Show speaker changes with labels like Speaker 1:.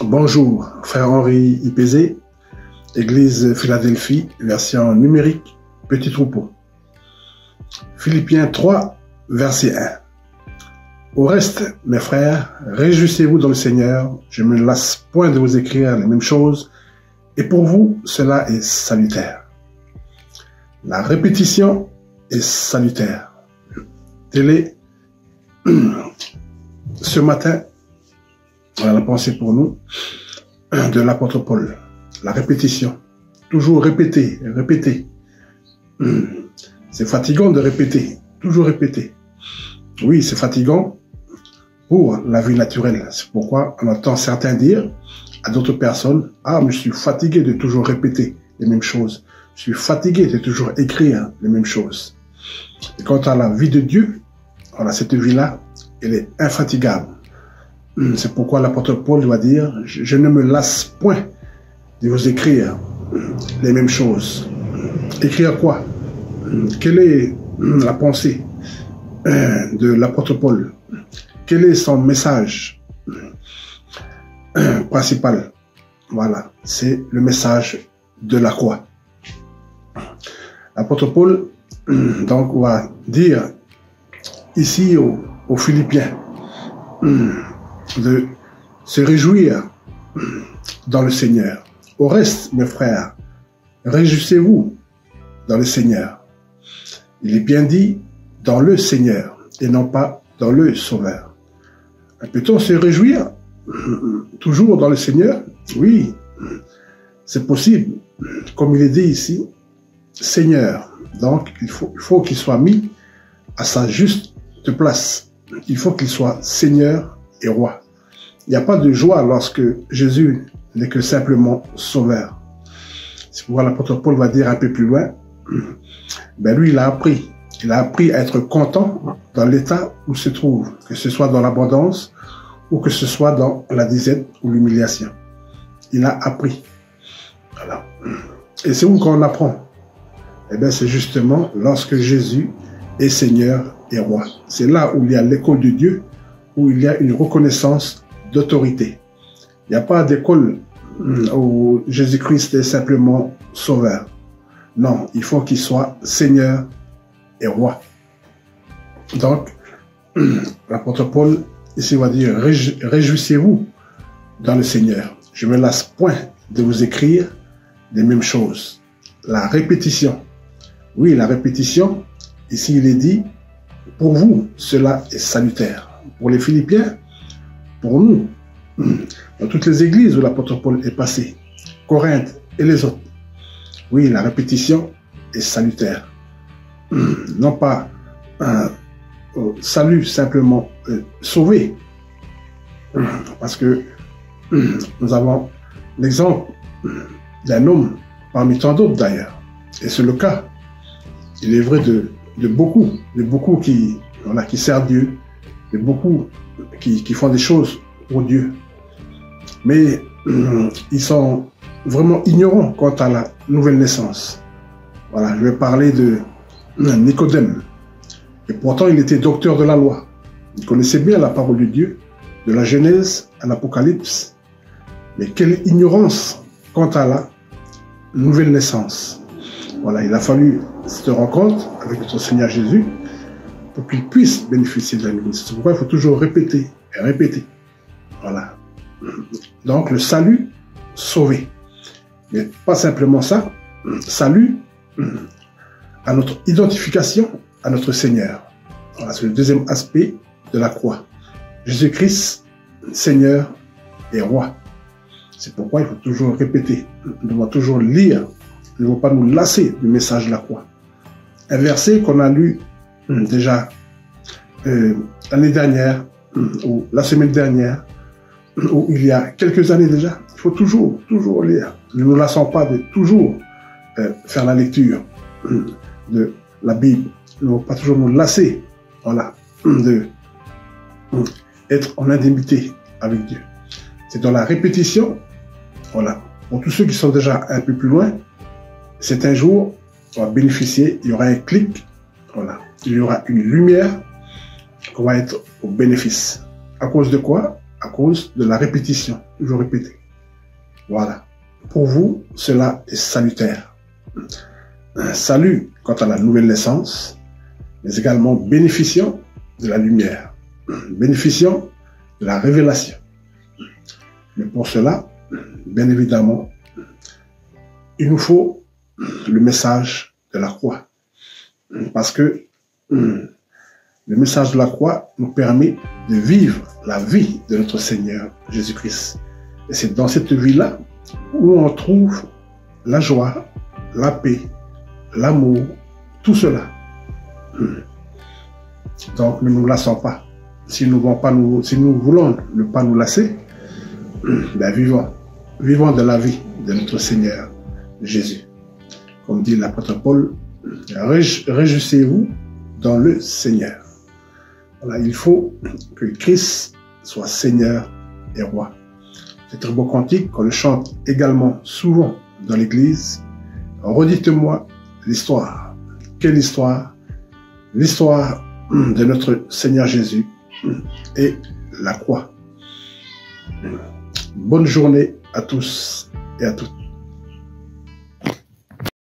Speaker 1: Bonjour, frère Henri Ipézé, Église Philadelphie, version numérique, petit troupeau. Philippiens 3, verset 1. Au reste, mes frères, réjouissez-vous dans le Seigneur, je ne me lasse point de vous écrire les mêmes choses, et pour vous, cela est salutaire. La répétition est salutaire. Télé, ce matin, voilà la pensée pour nous de l'apôtre Paul. La répétition. Toujours répéter, répéter. C'est fatigant de répéter, toujours répéter. Oui, c'est fatigant pour la vie naturelle. C'est pourquoi on entend certains dire à d'autres personnes, « Ah, mais je suis fatigué de toujours répéter les mêmes choses. Je suis fatigué de toujours écrire les mêmes choses. » Et quant à la vie de Dieu, voilà, cette vie-là, elle est infatigable. C'est pourquoi l'apôtre Paul doit dire, « Je ne me lasse point de vous écrire les mêmes choses. » Écrire quoi? Quelle est la pensée de l'apôtre Paul? Quel est son message principal? Voilà, c'est le message de la croix. L'apôtre Paul donc va dire ici aux Philippiens de se réjouir dans le Seigneur. Au reste, mes frères, réjouissez-vous dans le Seigneur. Il est bien dit dans le Seigneur et non pas dans le Sauveur. Peut-on se réjouir toujours dans le Seigneur? Oui, c'est possible. Comme il est dit ici, Seigneur. Donc, il faut qu'il soit mis à sa juste place. Il faut qu'il soit Seigneur et Roi. Il n'y a pas de joie lorsque Jésus n'est que simplement Sauveur. C'est pourquoi l'apôtre Paul va dire un peu plus loin, ben lui, il a appris à être content dans l'état où il se trouve, que ce soit dans l'abondance ou que ce soit dans la disette ou l'humiliation. Il a appris. Voilà. Et c'est où qu'on apprend? Eh bien, c'est justement lorsque Jésus est Seigneur et Roi. C'est là où il y a l'école de Dieu, où il y a une reconnaissance d'autorité. Il n'y a pas d'école où Jésus-Christ est simplement Sauveur. Non, il faut qu'il soit Seigneur et Roi. Donc, l'apôtre Paul ici va dire, réjouissez-vous dans le Seigneur. Je ne me lasse point de vous écrire les mêmes choses. La répétition. Oui, la répétition, ici il est dit, pour vous, cela est salutaire. Pour les Philippiens, pour nous, dans toutes les églises où l'apôtre Paul est passé, Corinthe et les autres. Oui, la répétition est salutaire. Non pas un salut simplement sauvé. Parce que nous avons l'exemple d'un homme parmi tant d'autres d'ailleurs. Et c'est le cas. Il est vrai de beaucoup qui servent Dieu, de beaucoup qui font des choses pour Dieu. Mais ils sont vraiment ignorants quant à la nouvelle naissance. Voilà, je vais parler de Nicodème. Et pourtant, il était docteur de la loi. Il connaissait bien la parole de Dieu, de la Genèse à l'Apocalypse. Mais quelle ignorance quant à la nouvelle naissance. Voilà, il a fallu cette rencontre avec notre Seigneur Jésus pour qu'il puisse bénéficier de la nouvelle naissance. C'est pourquoi il faut toujours répéter et répéter. Voilà. Donc, le salut sauvé. Mais pas simplement ça, salut à notre identification à notre Seigneur. Voilà, c'est le deuxième aspect de la croix. Jésus-Christ, Seigneur et Roi. C'est pourquoi il faut toujours répéter. Nous devons toujours lire. Nous ne devons pas nous lasser du message de la croix. Un verset qu'on a lu déjà l'année dernière ou la semaine dernière, ou il y a quelques années déjà. Il faut toujours lire. Ne nous lassons pas de toujours faire la lecture de la Bible. Nous ne devons pas toujours nous lasser, voilà, de être en intimité avec Dieu. C'est dans la répétition, voilà. Pour tous ceux qui sont déjà un peu plus loin, c'est un jour, on va bénéficier, il y aura un clic, voilà. Il y aura une lumière, on va être au bénéfice. À cause de quoi? à cause de la répétition, toujours répéter. Voilà. Pour vous, cela est salutaire. Un salut quant à la nouvelle naissance, mais également bénéficiant de la lumière, bénéficiant de la révélation. Mais pour cela, bien évidemment, il nous faut le message de la croix. Parce que le message de la croix nous permet de vivre la vie de notre Seigneur Jésus-Christ. Et c'est dans cette vie-là où on trouve la joie, la paix, l'amour, tout cela. Donc ne nous lassons pas. Si nous voulons ne pas nous lasser, ben vivons de la vie de notre Seigneur Jésus. Comme dit l'apôtre Paul, réjouissez-vous dans le Seigneur. Voilà, il faut que Christ soit Seigneur et Roi. C'est un très beau cantique qu'on le chante également souvent dans l'église. Redites-moi l'histoire. Quelle histoire? L'histoire de notre Seigneur Jésus et la croix. Bonne journée à tous et à toutes.